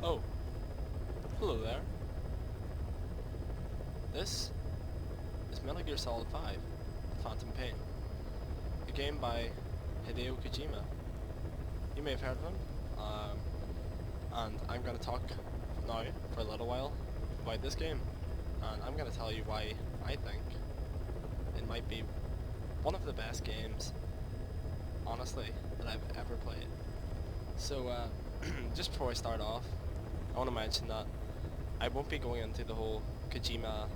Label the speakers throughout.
Speaker 1: Oh, hello there. This is Metal Gear Solid 5, The Phantom Pain, a game by Hideo Kojima. You may have heard of him, and I'm going to talk now for a little while about this game, and I'm going to tell you why I think it might be one of the best games, honestly, that I've ever played. So, just before I start off, I want to mention that I won't be going into the whole Kojima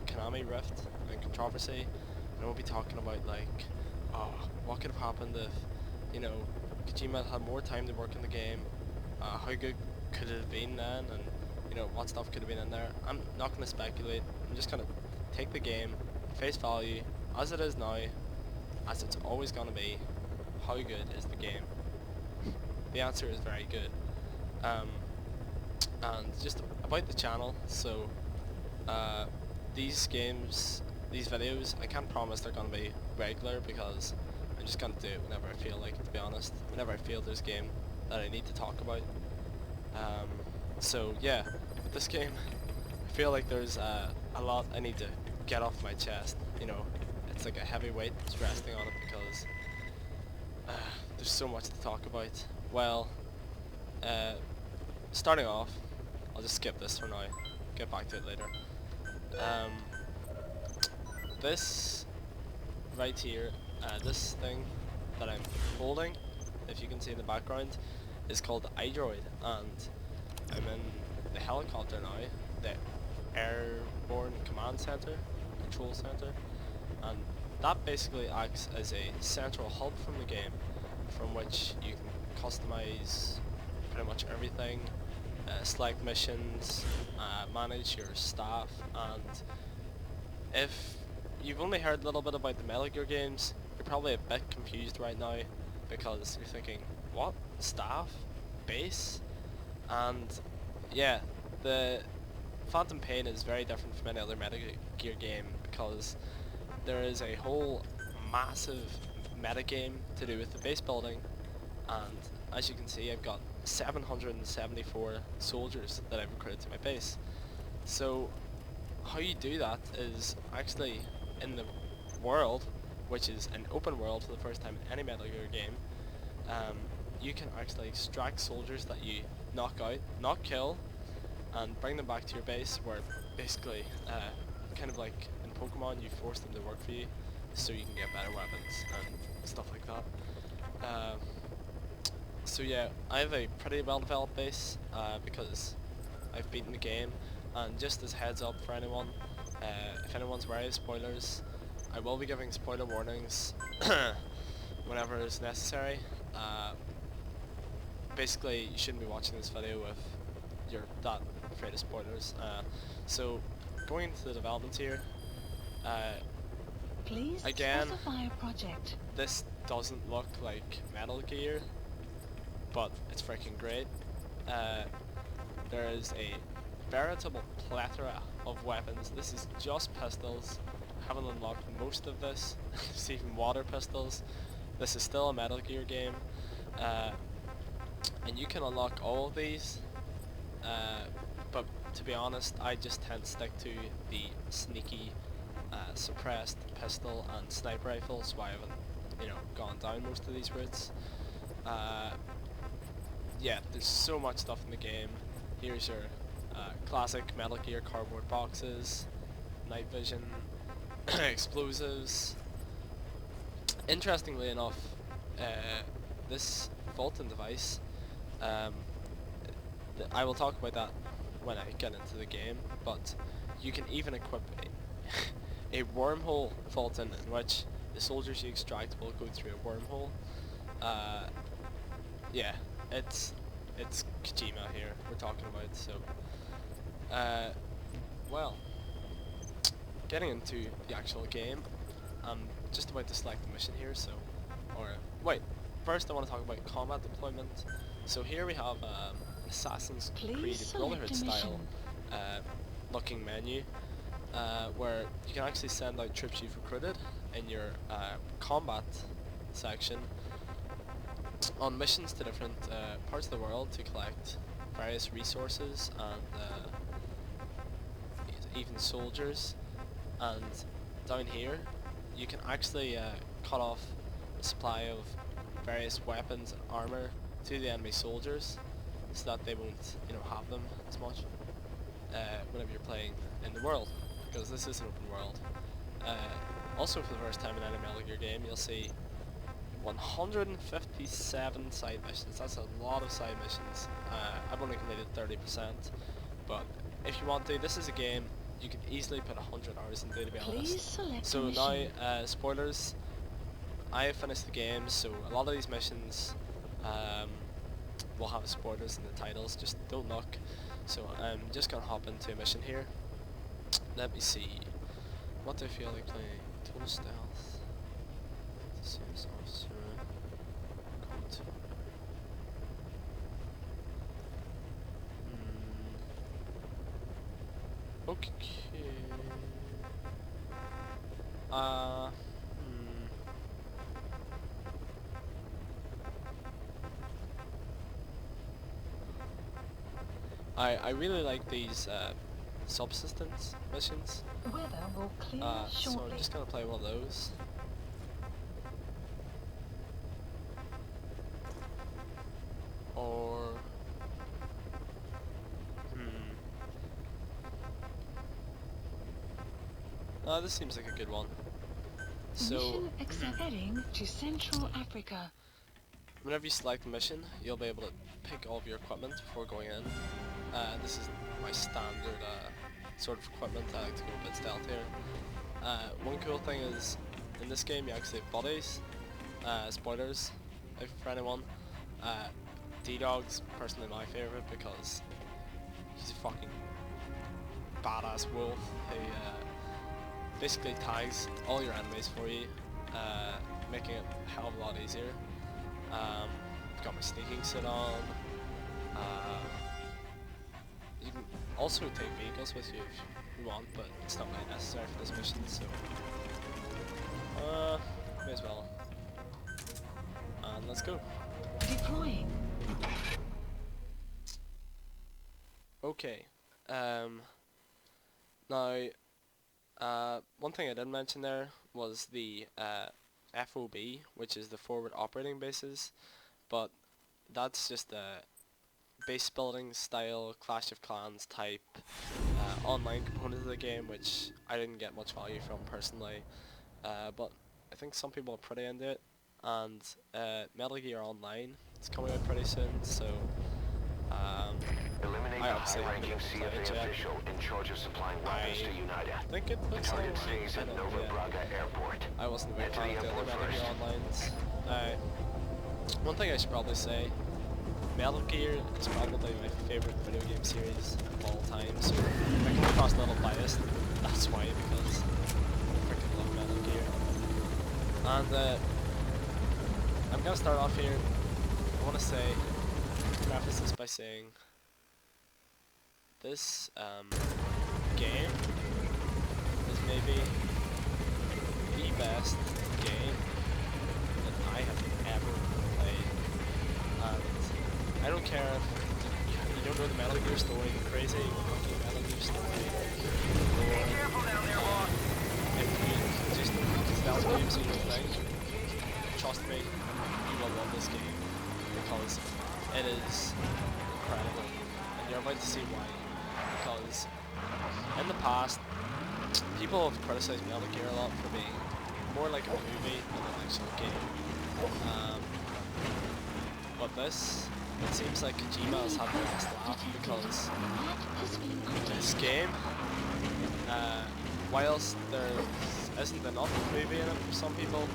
Speaker 1: Konami rift and controversy, and I won't be talking about like, oh, what could have happened if, you know, Kojima had more time to work in the game, how good could it have been then, and you know what stuff could have been in there. I'm not going to speculate. I'm just going to take the game face value as it is now, as it's always going to be. How good is the game? The answer is very good. Um, and just about the channel, so uh, these games, these videos, I can't promise they're going to be regular because I'm just going to do it whenever I feel like it, to be honest. Whenever I feel there's a game that I need to talk about. So yeah, with this game, I feel like there's a lot I need to get off my chest, you know. It's like a heavy weight that's resting on it because there's so much to talk about. Well, starting off, I'll just skip this for now, get back to it later. Um, this right here, this thing that I'm holding, if you can see in the background, is called the iDroid, and I'm in the helicopter now, the Airborne Command Center, Control Center, and that basically acts as a central hub from the game, from which you can customize pretty much everything, select missions, manage your staff, and if you've only heard a little bit about the Metal Gear games, you're probably a bit confused right now because you're thinking, what? Staff? Base? And yeah, the Phantom Pain is very different from any other Metal Gear game because there is a whole massive metagame to do with the base building, and as you can see I've got 774 soldiers that I've recruited to my base. So how you do that is actually in the world, which is an open world for the first time in any Metal Gear game, you can actually extract soldiers that you knock out, not kill, and bring them back to your base where basically, kind of like in Pokemon, you force them to work for you so you can get better weapons and stuff like that. So yeah, I have a pretty well developed base because I've beaten the game, and just as heads up for anyone, if anyone's wary of spoilers, I will be giving spoiler warnings whenever it's necessary. Basically, you shouldn't be watching this video if you're that afraid of spoilers. So, going into the development here,
Speaker 2: Please
Speaker 1: again,
Speaker 2: specify a project.
Speaker 1: this doesn't look like Metal Gear, but it's freaking great. There is a veritable plethora of weapons. This is just pistols. I haven't unlocked most of this. There's even water pistols. This is still a Metal Gear game. And you can unlock all of these, but to be honest, I just tend to stick to the sneaky, suppressed pistol and sniper rifle, so I haven't, you know, gone down most of these routes. Yeah, there's so much stuff in the game. Here's your classic Metal Gear cardboard boxes, night vision, explosives. Interestingly enough, this Fulton device, I will talk about that when I get into the game, but you can even equip a wormhole Fulton in which the soldiers you extract will go through a wormhole. Yeah, it's Kojima here we're talking about, so well, getting into the actual game, I'm just about to select the mission here, so, or, wait, first I want to talk about combat deployment. So here we have an Assassin's Creed Brotherhood style looking menu, where you can actually send out troops you've recruited in your combat section, on missions to different parts of the world to collect various resources and even soldiers. And down here you can actually cut off the supply of various weapons and armor to the enemy soldiers so that they won't, you know, have them as much whenever you're playing in the world, because this is an open world. Also, for the first time in any Metal Gear game, you'll see 157 side missions. That's a lot of side missions. I've only completed 30%, but if you want to, this is a game you can easily put 100 hours into, to be honest. So now, spoilers, I have finished the game, so a lot of these missions will have spoilers in the titles, just don't look. So I'm just gonna hop into a mission here. Let me see. What do I feel like playing? Total Stealth. CS Officer. Code. Okay. I really like these subsistence missions.
Speaker 2: Weather will clear
Speaker 1: So
Speaker 2: shortly.
Speaker 1: I'm just gonna play one of those. Or this seems like a good one. So
Speaker 2: Mission heading to Central Africa.
Speaker 1: whenever you select a mission, you'll be able to pick all of your equipment before going in. This is my standard sort of equipment. I like to go a bit stealth here. One cool thing is, in this game you actually have buddies. Spoilers, if for anyone. D-Dog's personally my favourite because he's a fucking badass wolf who basically tags all your enemies for you, making it a hell of a lot easier. Got my sneaking suit on. You can also take vehicles with you if you want, but it's not really necessary for this mission, so may as well. And let's go.
Speaker 2: Deploying.
Speaker 1: Okay. Now, one thing I didn't mention there was the FOB, which is the Forward Operating Bases, but that's just a base building style Clash of Clans type online component of the game, which I didn't get much value from personally, but I think some people are pretty into it. And Metal Gear Online is coming out pretty soon, so
Speaker 3: Eliminate
Speaker 1: I
Speaker 3: the
Speaker 1: obviously haven't
Speaker 3: high-ranking
Speaker 1: been playing
Speaker 3: CFA
Speaker 1: yet.
Speaker 3: official in charge of supplying weapons to United.
Speaker 1: I think it
Speaker 3: The
Speaker 1: looks
Speaker 3: target
Speaker 1: online.
Speaker 3: stays
Speaker 1: I
Speaker 3: at
Speaker 1: don't know
Speaker 3: Nova
Speaker 1: yet.
Speaker 3: Braga Airport.
Speaker 1: I wasn't a big
Speaker 3: Head to
Speaker 1: fan
Speaker 3: the
Speaker 1: of the other
Speaker 3: airport
Speaker 1: Metal Gear
Speaker 3: first.
Speaker 1: Onlines. One thing I should probably say, Metal Gear is probably my favourite video game series of all time, so I come across a little biased, that's why, because I freaking love Metal Gear. And I'm gonna start off here. I wanna preface this by saying this game is maybe the best game that I have ever played, and I don't care if you don't know the Metal Gear story, the crazy fucking Metal Gear story, or if you just stealth games are your thing. Trust me, you will love this game because it is incredible, and you're about to see why. Because in the past, people have criticized Metal Gear a lot for being more like a movie than an actual game. But this, it seems like Kojima has had the last laugh, because this game, whilst there isn't enough movie in it for some people,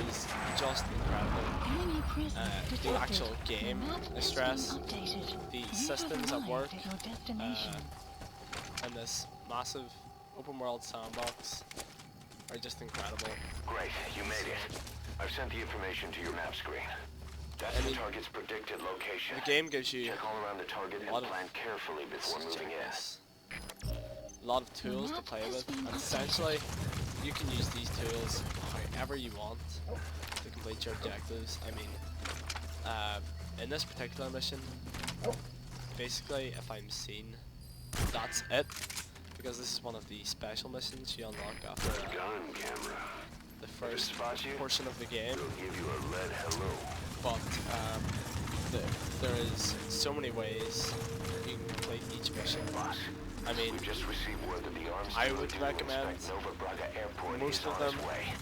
Speaker 1: is just incredible. The actual game, the stress, the systems at work, and this massive open world sandbox are just incredible.
Speaker 3: Great, you made it. I've sent the information to your map screen. That's the target's predicted location.
Speaker 1: The game gives you
Speaker 3: Check all around the target and plan carefully before moving in.
Speaker 1: a lot of tools to play with, and essentially you can use these tools however you want to complete your objectives. I mean, in this particular mission, basically if I'm seen, that's it, because this is one of the special missions you unlock after
Speaker 3: Gun camera.
Speaker 1: the first
Speaker 3: spot you,
Speaker 1: portion of the game.
Speaker 3: it'll give you a lead hello.
Speaker 1: But there is so many ways you can complete each mission.
Speaker 3: Boss,
Speaker 1: I mean,
Speaker 3: we just received word that the arms
Speaker 1: I
Speaker 3: dealer
Speaker 1: would
Speaker 3: to
Speaker 1: recommend
Speaker 3: inspect Nova Braga Airport
Speaker 1: most
Speaker 3: is
Speaker 1: of
Speaker 3: on
Speaker 1: them,
Speaker 3: its way.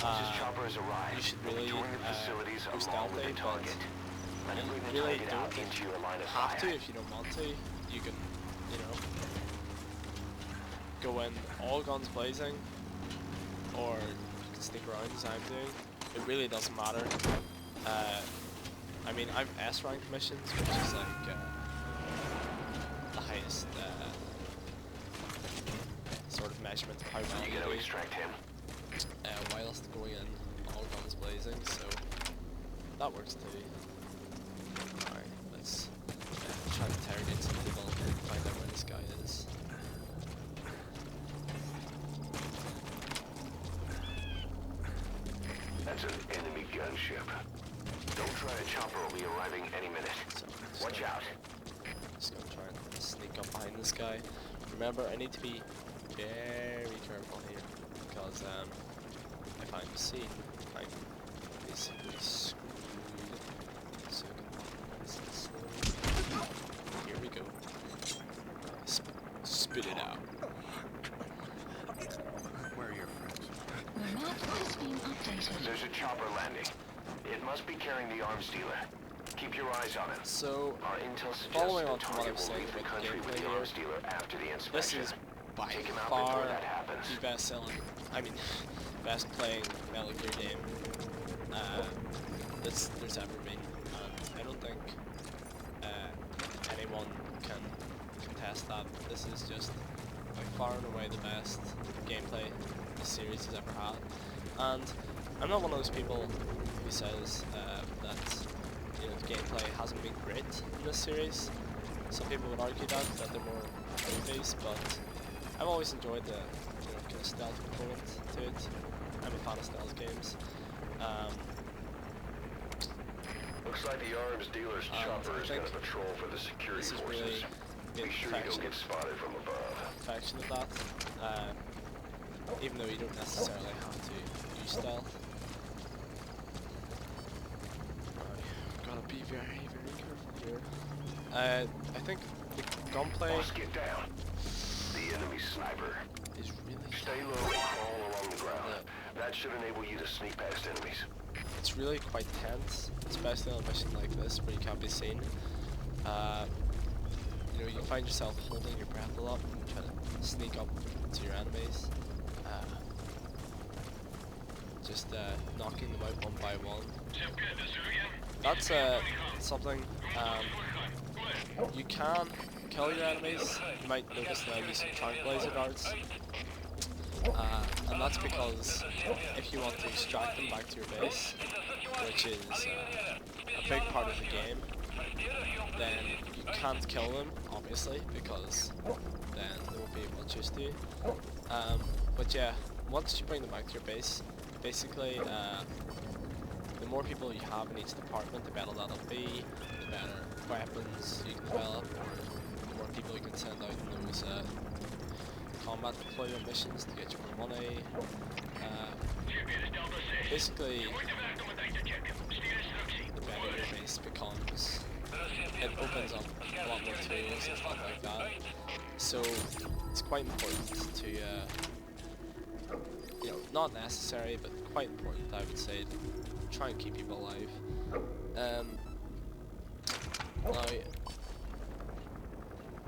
Speaker 3: Once his chopper has arrived,
Speaker 1: you should
Speaker 3: we'll be
Speaker 1: really
Speaker 3: touring the facilities
Speaker 1: go
Speaker 3: along
Speaker 1: stealthy,
Speaker 3: with the
Speaker 1: but
Speaker 3: target. Let him bring the
Speaker 1: you really
Speaker 3: target out
Speaker 1: don't
Speaker 3: into your line of
Speaker 1: have to
Speaker 3: fire.
Speaker 1: if you don't want to. You can, you know, go in all guns blazing, or you can sneak around as I'm doing. It really doesn't matter. I mean, I've S rank missions, which is like the highest sort of measurement of how well
Speaker 3: You
Speaker 1: you
Speaker 3: gotta
Speaker 1: do,
Speaker 3: extract him.
Speaker 1: whilst going in all guns blazing, so that works too. Alright, let's try to interrogate some people and find out where this guy is.
Speaker 3: That's an enemy gunship. Don't try a chopper will be arriving any minute.
Speaker 1: So,
Speaker 3: Watch out.
Speaker 1: Just gonna try and sneak up behind this guy. Remember, I need to be very careful here, because if I'm seen, I'm basically screwed. So I can nice and slowly. Here we go. Spit it out.
Speaker 3: Where are your friends?
Speaker 2: The map has been updated.
Speaker 3: There's a chopper landing. It must be carrying the arms dealer. Keep your eyes on it.
Speaker 1: So,
Speaker 3: Our intel suggests
Speaker 1: following
Speaker 3: the
Speaker 1: on from what I
Speaker 3: target
Speaker 1: was
Speaker 3: will
Speaker 1: saying
Speaker 3: leave the
Speaker 1: about the
Speaker 3: country with
Speaker 1: gameplay
Speaker 3: the
Speaker 1: here,
Speaker 3: arms dealer after the
Speaker 1: this
Speaker 3: inspection.
Speaker 1: is by
Speaker 3: Take him out
Speaker 1: far
Speaker 3: before that happens.
Speaker 1: the best selling, I mean, best playing Metal Gear game there's ever been, and I don't think anyone can contest that. This is just by far and away the best gameplay the series has ever had, and I'm not one of those people who says that, you know, the gameplay hasn't been great in this series. Some people would argue that they're more movies, but I've always enjoyed the, you know, kind of stealth component to it. I'm a fan of stealth games.
Speaker 3: Looks like the arms dealer's chopper
Speaker 1: I
Speaker 3: is
Speaker 1: think
Speaker 3: gonna patrol for the security
Speaker 1: this is
Speaker 3: forces.
Speaker 1: really the
Speaker 3: Be sure you don't
Speaker 1: perfection,
Speaker 3: get spotted from above.
Speaker 1: perfection of that. Even though you don't necessarily have to use stealth. Right, gotta be very, very careful here. I think the gunplay
Speaker 3: Boss, get down. The enemy sniper.
Speaker 1: is really
Speaker 3: Stay low and crawl along the ground. That should enable you to sneak past enemies.
Speaker 1: it's really quite tense, especially on a mission like this where you can't be seen. You know, you find yourself holding your breath a lot, trying to sneak up to your enemies, just knocking them out one by one. That's something. You can kill your enemies. You might notice that I use some tranquilizer darts. And that's because if you want to extract them back to your base, which is a big part of the game, then you can't kill them, obviously, because then they won't be able to chase you. But yeah, once you bring them back to your base, basically, the more people you have in each department, the better that'll be, the better weapons you can develop, or the more people you can send out in those combat deployment missions to get you more money. Basically, the better your base becomes, it opens up a lot more tools and stuff like that. So it's quite important to, you know, not necessary, but quite important, I would say, to try and keep people alive. Now,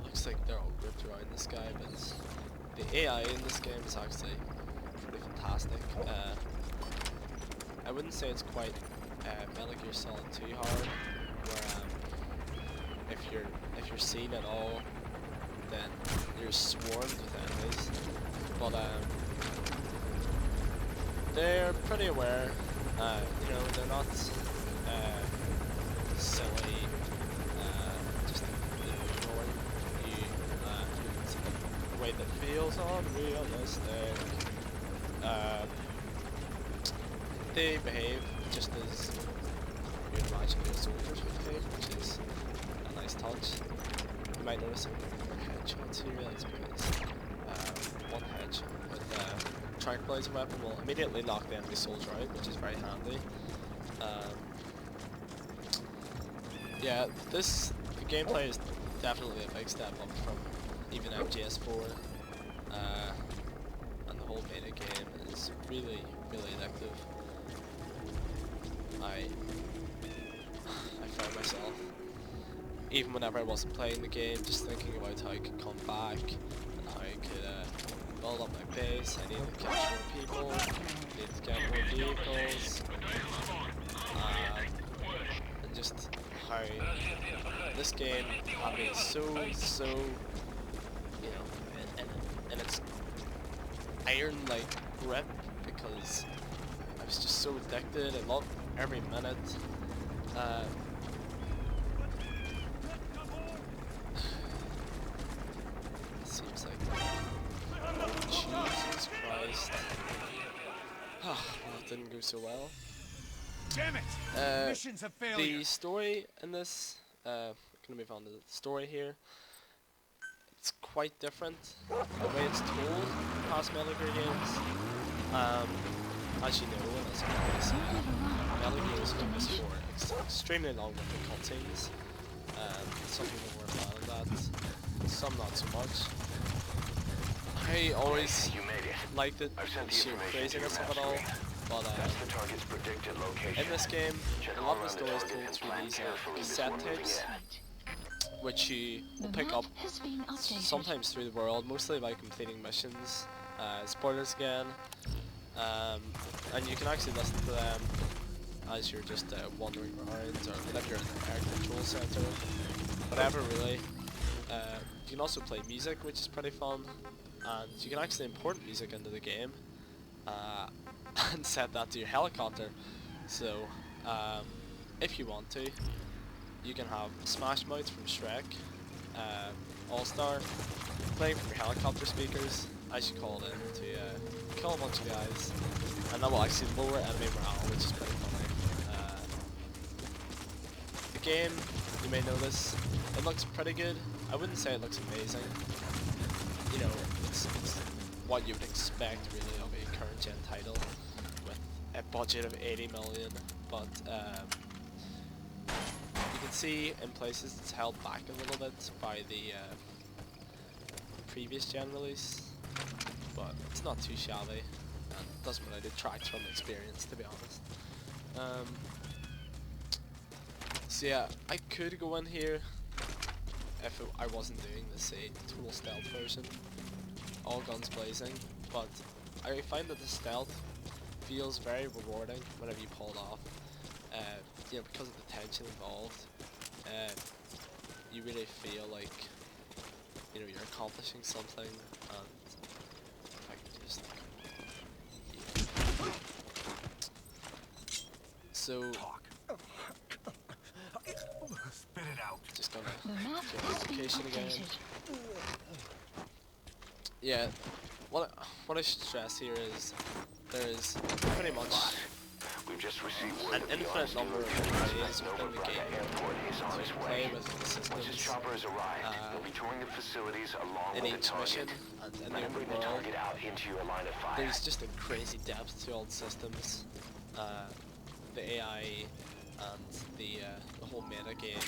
Speaker 1: looks like they're all grouped around this guy, but the AI in this game is actually pretty fantastic. I wouldn't say it's quite Metal Gear Solid 2 hard, where if you're seen at all, then you're swarmed with enemies. But they're pretty aware. You know, they're not silly. Just ignoring you. The way that feels unrealistic. They behave just as you'd imagine the soldiers would take, which is a nice touch. You might notice some headshots here, that's because one headshot with tranquilizer weapon will immediately knock the enemy soldier out, which is very handy. Yeah, the gameplay is definitely a big step up from even MGS4, and the whole meta game is really, really addictive. I found myself, even whenever I wasn't playing the game, just thinking about how I could come back and how I could build up my base. I needed to catch more people, needed to get more vehicles, and just how this game had me so, you know, in its iron-like grip, because I was just so addicted. I loved every minute. Seems like Jesus Christ. Well, it didn't go so well.
Speaker 4: Damn it! Mission's a failure.
Speaker 1: The story in this, gonna move on to the story here. It's quite different the way it's told in past Metal Gear games. As you know, and as you can see, Metal Gear is famous for extremely long with the cutscenes. Some people were a fan of that, some not so much. I always liked it, the sheer craziness of it all. But in this game, a lot of the story is told through these cassette tapes, which you will pick up sometimes through the world, mostly by completing missions. Spoilers again, and you can actually listen to them as you're just wandering around, or if you're in the air control center, whatever really. You can also play music, which is pretty fun, and you can actually import music into the game. And set that to your helicopter. So, if you want to, you can have Smash Mouth from Shrek, All-Star, playing from your helicopter speakers as you call it in to kill a bunch of guys, and that will actually lower enemy morale, which is pretty funny. The game, you may notice, it looks pretty good. I wouldn't say it looks amazing. You know, it's what you would expect really of a current gen title with a budget of 80 million, but you can see in places it's held back a little bit by the previous gen release, but it's not too shabby and doesn't really detract from the experience, to be honest. So yeah, I could go in here if I wasn't doing the say total stealth version, all guns blazing, but I find that the stealth feels very rewarding whenever you pull it off. You know, because of the tension involved, you really feel like, you know, you're accomplishing something, and I can just so
Speaker 4: Spit it out.
Speaker 1: just gonna
Speaker 2: The map
Speaker 1: get
Speaker 2: has been
Speaker 1: location again.
Speaker 2: updated.
Speaker 1: Yeah, what I should stress here is there is pretty much
Speaker 3: We've just received word
Speaker 1: an
Speaker 3: that the
Speaker 1: infinite
Speaker 3: arms
Speaker 1: number of
Speaker 3: dealer
Speaker 1: ways within the game
Speaker 3: Airport is on its
Speaker 1: to play
Speaker 3: way.
Speaker 1: with the
Speaker 3: Once his
Speaker 1: systems
Speaker 3: chopper has arrived, he'll be touring the facilities along
Speaker 1: in
Speaker 3: with the
Speaker 1: each mission
Speaker 3: target.
Speaker 1: and in
Speaker 3: Let
Speaker 1: the
Speaker 3: him bring
Speaker 1: open
Speaker 3: the
Speaker 1: world.
Speaker 3: target out into your line of fire.
Speaker 1: There's just a crazy depth to all the systems, the AI and the whole meta game,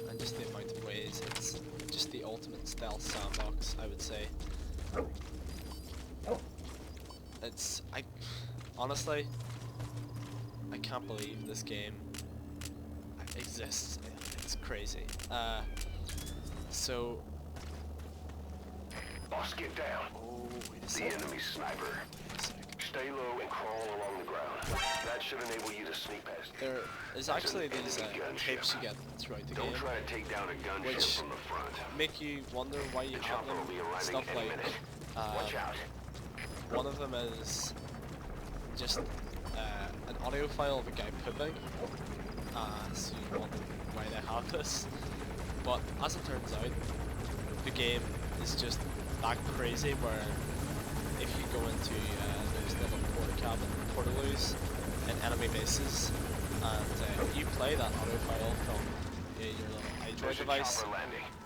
Speaker 1: and just the amount of ways. It's just the ultimate stealth sandbox, I would say. Honestly, I can't believe this game exists. It's crazy. So,
Speaker 3: Boss, get down.
Speaker 1: oh, wait a
Speaker 3: The
Speaker 1: second.
Speaker 3: enemy sniper.
Speaker 1: Wait a second.
Speaker 3: Stay low and crawl along the ground. That should enable you to sneak past.
Speaker 1: There is actually these tapes you get throughout the
Speaker 3: Don't
Speaker 1: game,
Speaker 3: try to take down a gunship
Speaker 1: which
Speaker 3: from the front.
Speaker 1: make you wonder why you
Speaker 3: The
Speaker 1: have
Speaker 3: chopper
Speaker 1: them.
Speaker 3: will be arriving
Speaker 1: Stuff
Speaker 3: any
Speaker 1: like,
Speaker 3: minute. Watch out.
Speaker 1: one of them is just an audio file of a guy pooping, so you wonder why they have this. But as it turns out, the game is just that crazy where if you go into those little porta cabin portaloos in enemy bases, and you play that auto file from your little iDroid device,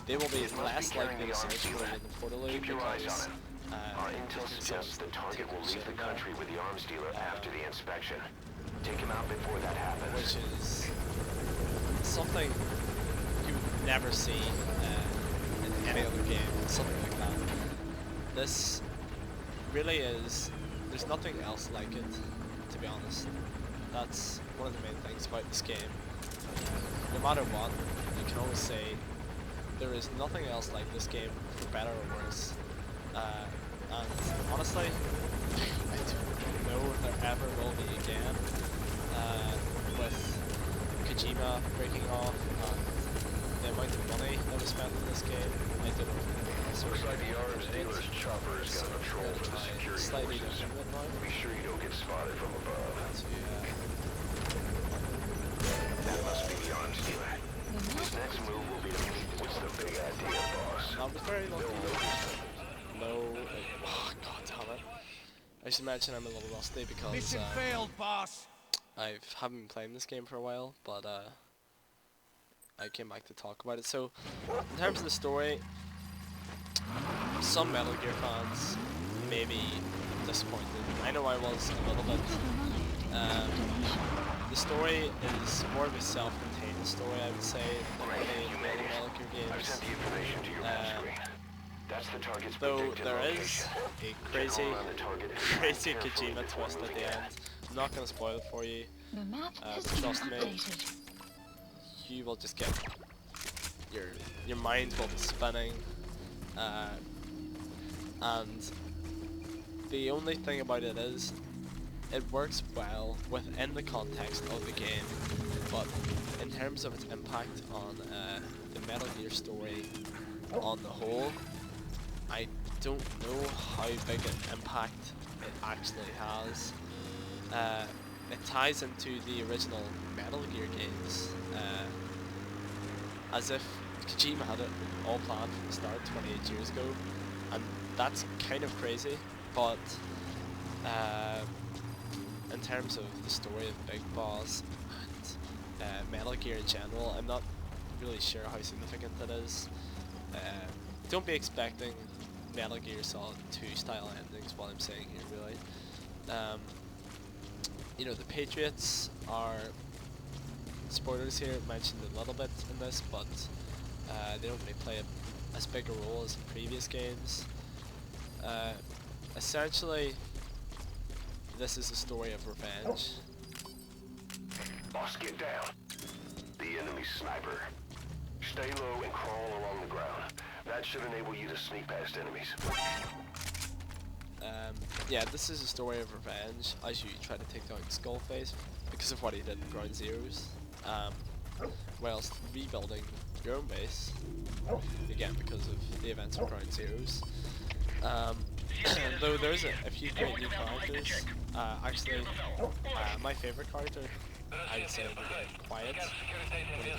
Speaker 1: they will be less likely to search for you in the portal loop because
Speaker 3: our intel suggests the target will leave the country with the arms dealer after the inspection. Take him out before that happens.
Speaker 1: Which is something you would never see in any other game, something like that. This really is, there's nothing else like it, to be honest. That's one of the main things about this game. No matter what, you can always say there is nothing else like this game, for better or worse. And honestly, I don't know if there ever will be again. With Kojima breaking off and the amount of money that was spent on this game, I don't know if
Speaker 3: Looks like the arms dealer's chopper has got control of the security
Speaker 1: slightly
Speaker 3: forces.
Speaker 1: different now.
Speaker 3: Be sure you don't get spotted from above. That must be the arms dealer. His next move will be to meet. What's the big idea, boss?
Speaker 1: That was very lucky. Oh god damn it. I should mention I'm a little rusty because
Speaker 4: Mission failed, boss.
Speaker 1: I haven't been playing this game for a while, but I came back to talk about it. So, in terms of the story, some Metal Gear fans may be disappointed. I know I was a little bit. The story is more of a self-contained story, I would say, than any of the other Metal Gear
Speaker 3: I've
Speaker 1: games.
Speaker 3: sent the information to your map screen. That's the target's
Speaker 1: Though
Speaker 3: predicted
Speaker 1: there
Speaker 3: location.
Speaker 1: is a
Speaker 3: General
Speaker 1: crazy
Speaker 3: around the target and
Speaker 1: crazy
Speaker 3: carefully
Speaker 1: Kojima
Speaker 3: before
Speaker 1: twist at
Speaker 3: moving
Speaker 1: the
Speaker 3: in.
Speaker 1: end. I'm not going to spoil it for you.
Speaker 2: The map has
Speaker 1: But
Speaker 2: been
Speaker 1: trust me,
Speaker 2: updated.
Speaker 1: you will just get your mind will be spinning, and the only thing about it is it works well within the context of the game, but in terms of its impact on the Metal Gear story on the whole, I don't know how big an impact it actually has. It ties into the original Metal Gear games, as if Kojima had it all planned from the start 28 years ago, and that's kind of crazy, but in terms of the story of Big Boss and Metal Gear in general, I'm not really sure how significant that is. Don't be expecting Metal Gear Solid 2 style endings, what I'm saying here really. You know, the Patriots are, spoilers here, mentioned a little bit in this, but they don't really play as big a role as in previous games. Essentially, this is a story of revenge.
Speaker 3: Boss, get down. The enemy sniper. Stay low and crawl along the ground. That should enable you to sneak past enemies.
Speaker 1: Yeah, this is a story of revenge as you try to take down Skullface because of what he did in Ground Zeroes, whilst rebuilding your own base, again because of the events of Ground Zeroes. Though there's a few great new characters. Actually, my favourite character, I would say, Quiet,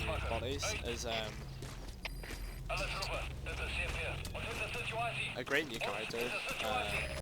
Speaker 1: one of the bodies, is a great new character.